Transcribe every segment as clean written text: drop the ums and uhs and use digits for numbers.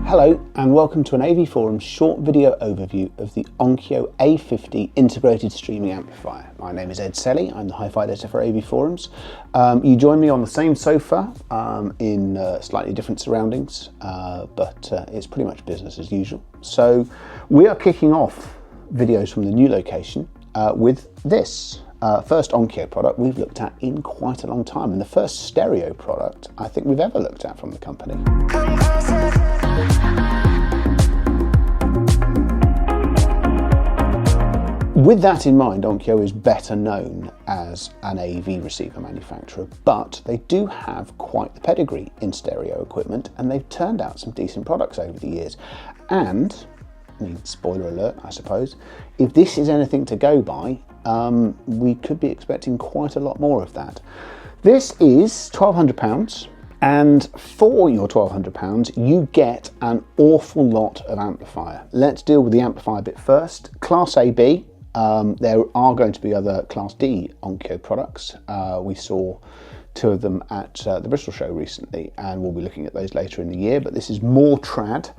Hello and welcome to an AVForums short video overview of the Onkyo A50 integrated streaming amplifier. My name is Selley, I'm the hi-fi editor for AVForums. You join me on the same sofa in slightly different surroundings, but it's pretty much business as usual. So we are kicking off videos from the new location with this. First Onkyo product we've looked at in quite a long time, and the first stereo product I think we've ever looked at from the company. With that in mind, Onkyo is better known as an AV receiver manufacturer, but they do have quite the pedigree in stereo equipment, and they've turned out some decent products over the years. And, I mean, spoiler alert, I suppose, if this is anything to go by, we could be expecting quite a lot more of that. This is £1,200, and for your £1,200 you get an awful lot of amplifier. Let's deal with the amplifier bit first. Class AB, there are going to be other Class D Onkyo products. We saw two of them at the Bristol show recently, and we'll be looking at those later in the year, but this is more trad.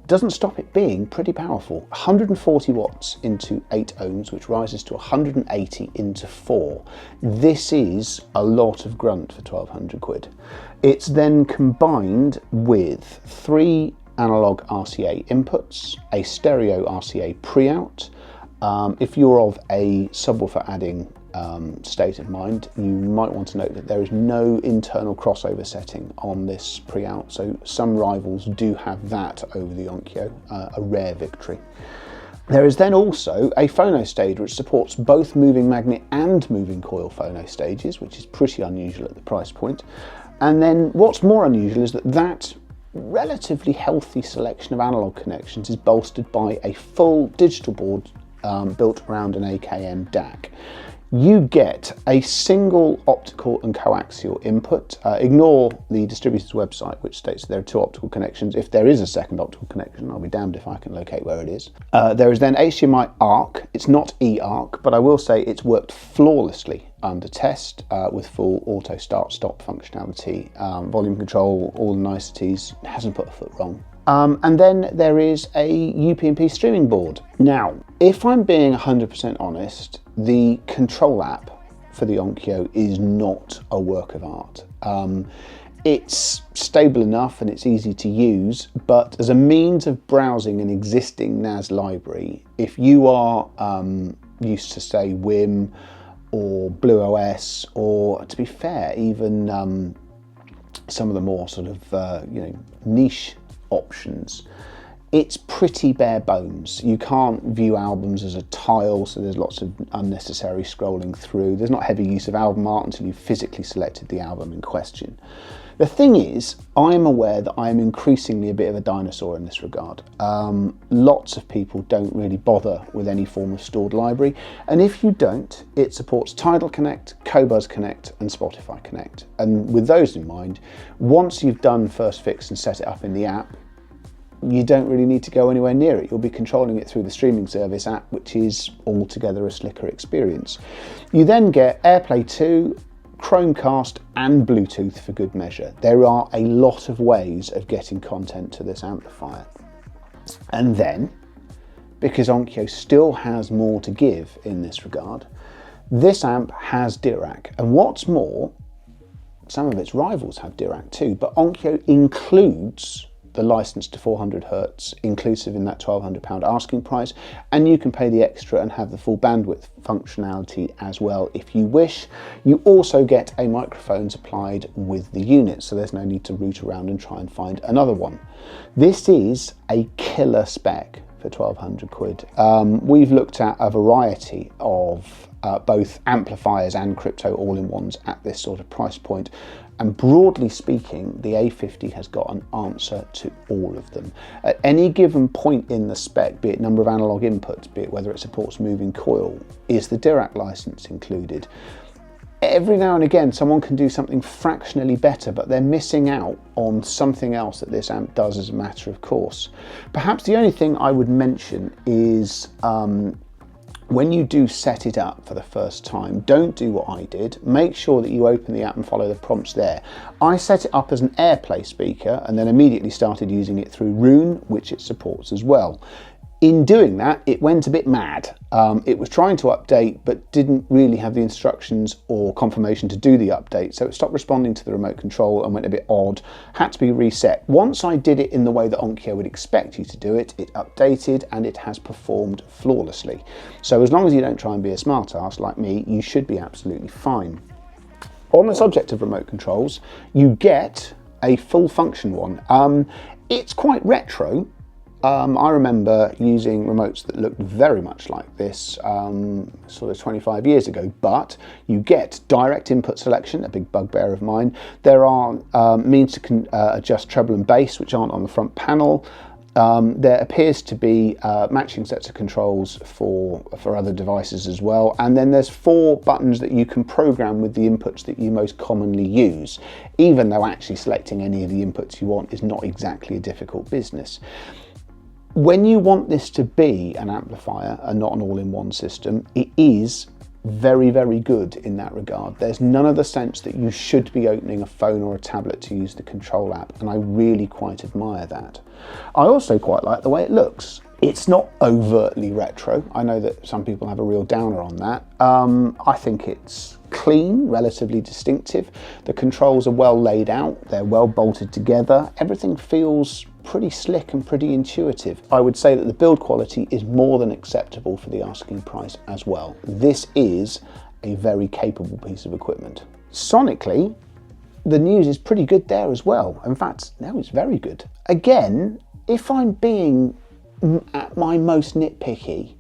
Doesn't stop it being pretty powerful. 140 watts into 8 ohms, which rises to 180 into 4. This is a lot of grunt for 1,200 quid. It's then combined with 3 analog RCA inputs, a stereo RCA pre-out. If you're of a subwoofer adding state of mind, you might want to note that there is no internal crossover setting on this pre-out, so some rivals do have that over the Onkyo, a rare victory. There is then also a phono stage which supports both moving magnet and moving coil phono stages, which is pretty unusual at the price point. And then what's more unusual is that relatively healthy selection of analog connections is bolstered by a full digital board built around an AKM DAC. You get a single optical and coaxial input. Ignore the distributor's website, which states there are 2 optical connections. If there is a second optical connection, I'll be damned if I can locate where it is. There is then HDMI ARC. It's not eARC, but I will say it's worked flawlessly under test with full auto start-stop functionality, volume control, all the niceties. It hasn't put a foot wrong. And then there is a UPnP streaming board. Now, if I'm being 100% honest, the control app for the Onkyo is not a work of art. It's stable enough and it's easy to use, but as a means of browsing an existing NAS library, if you are used to, say, Wim or BlueOS, or to be fair, even some of the more sort of niche options, it's pretty bare bones. You can't view albums as a tile, so there's lots of unnecessary scrolling through. There's not heavy use of album art until you've physically selected the album in question. The thing is, I'm aware that I'm increasingly a bit of a dinosaur in this regard. Lots of people don't really bother with any form of stored library, and if you don't, it supports Tidal Connect, Qobuz Connect and Spotify Connect. And with those in mind, once you've done first fix and set it up in the app, you don't really need to go anywhere near it. You'll be controlling it through the streaming service app, which is altogether a slicker experience. You then get AirPlay 2, Chromecast and Bluetooth for good measure. There are a lot of ways of getting content to this amplifier. And then, because Onkyo still has more to give in this regard, this amp has Dirac. And what's more, some of its rivals have Dirac too, but Onkyo includes the license to 400 Hz inclusive in that £1,200 asking price, and you can pay the extra and have the full bandwidth functionality as well if you wish. You also get a microphone supplied with the unit, so there's no need to root around and try and find another one. This is a killer spec for 1,200 quid. We've looked at a variety of both amplifiers and crypto all-in-ones at this sort of price point, and broadly speaking, the A50 has got an answer to all of them. At any given point in the spec, be it number of analog inputs, be it whether it supports moving coil, is the Dirac license included? Every now and again, someone can do something fractionally better, but they're missing out on something else that this amp does as a matter of course. Perhaps the only thing I would mention is when you do set it up for the first time, don't do what I did. Make sure that you open the app and follow the prompts there. I set it up as an AirPlay speaker and then immediately started using it through Roon, which it supports as well. In doing that, it went a bit mad. It was trying to update, but didn't really have the instructions or confirmation to do the update. So it stopped responding to the remote control and went a bit odd, had to be reset. Once I did it in the way that Onkyo would expect you to do it, it updated and it has performed flawlessly. So as long as you don't try and be a smartass like me, you should be absolutely fine. On the subject of remote controls, you get a full function one. It's quite retro. I remember using remotes that looked very much like this sort of 25 years ago, but you get direct input selection, a big bugbear of mine. There are means to adjust treble and bass, which aren't on the front panel. There appears to be matching sets of controls for other devices as well, and then there's 4 buttons that you can program with the inputs that you most commonly use, even though actually selecting any of the inputs you want is not exactly a difficult business. When you want this to be an amplifier and not an all-in-one system, it is very, very good in that regard. There's none of the sense that you should be opening a phone or a tablet to use the control app, and I really quite admire that. I also quite like the way it looks. It's not overtly retro. I know that some people have a real downer on that. I think it's clean, relatively distinctive. The controls are well laid out, they're well bolted together. Everything feels pretty slick and pretty intuitive. I would say that the build quality is more than acceptable for the asking price as well. This is a very capable piece of equipment. Sonically, the news is pretty good there as well. In fact, no, it's very good. Again, if I'm being at my most nitpicky,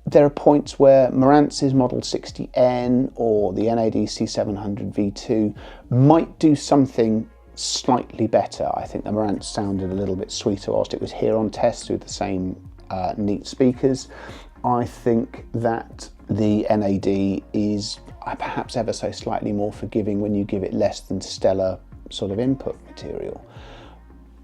there are points where Marantz's Model 60N or the NAD C700 V2 might do something slightly better. I think the Marantz sounded a little bit sweeter whilst it was here on test with the same neat speakers. I think that the NAD is perhaps ever so slightly more forgiving when you give it less than stellar sort of input material.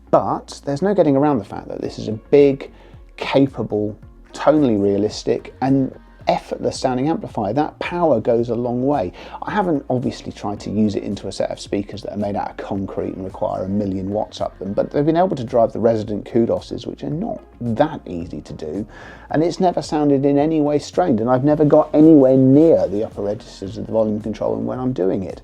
But there's no getting around the fact that this is a big, capable, tonally realistic and effortless sounding amplifier. That power goes a long way. I haven't obviously tried to use it into a set of speakers that are made out of concrete and require 1,000,000 watts up them, but they've been able to drive the resident kudoses, which are not that easy to do, and it's never sounded in any way strained, and I've never got anywhere near the upper registers of the volume control when I'm doing it.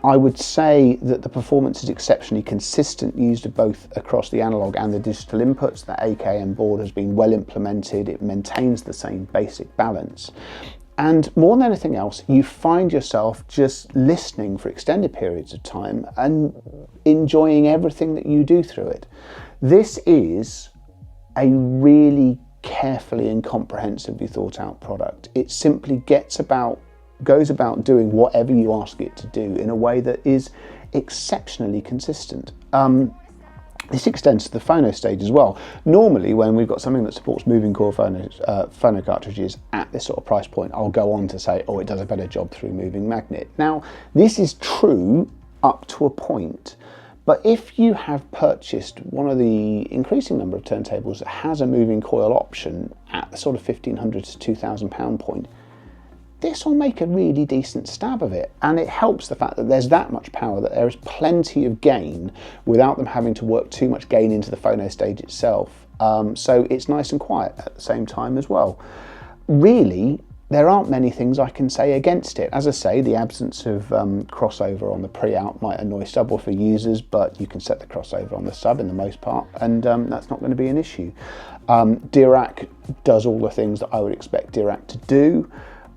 I would say that the performance is exceptionally consistent, used both across the analog and the digital inputs. The AKM board has been well implemented. It maintains the same basic balance. And more than anything else, you find yourself just listening for extended periods of time and enjoying everything that you do through it. This is a really carefully and comprehensively thought out product. It simply goes about doing whatever you ask it to do in a way that is exceptionally consistent. This extends to the phono stage as well. Normally, when we've got something that supports moving core phono cartridges at this sort of price point, I'll go on to say, oh, it does a better job through moving magnet. Now, this is true up to a point, but if you have purchased one of the increasing number of turntables that has a moving coil option at the sort of £1,500 to £2,000 point, this will make a really decent stab of it, and it helps the fact that there's that much power that there is plenty of gain without them having to work too much gain into the phono stage itself. So it's nice and quiet at the same time as well. Really, there aren't many things I can say against it. As I say, the absence of crossover on the pre-out might annoy subwoofer users, but you can set the crossover on the sub in the most part, and that's not going to be an issue. Dirac does all the things that I would expect Dirac to do.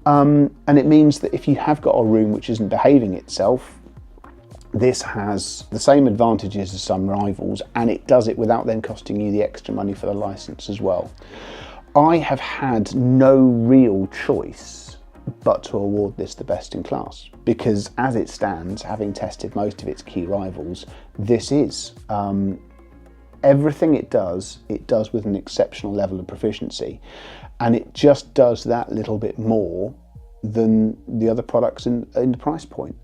And it means that if you have got a room which isn't behaving itself, this has the same advantages as some rivals, and it does it without then costing you the extra money for the license as well. I have had no real choice but to award this the best in class, because as it stands, having tested most of its key rivals, this is everything it does with an exceptional level of proficiency. And it just does that little bit more than the other products in the price point.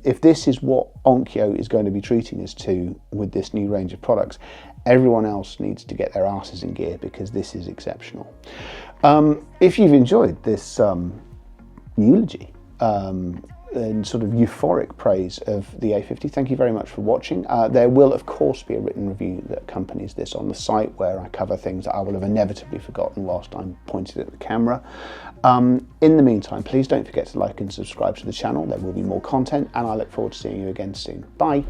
If this is what Onkyo is going to be treating us to with this new range of products, Everyone else needs to get their asses in gear because this is exceptional. If you've enjoyed this eulogy and sort of euphoric praise of the A50, thank you very much for watching. There will of course be a written review that accompanies this on the site, where I cover things that I will have inevitably forgotten whilst I'm pointed at the camera. In the meantime, please don't forget to like and subscribe to the channel. There will be more content, and I look forward to seeing you again soon. Bye.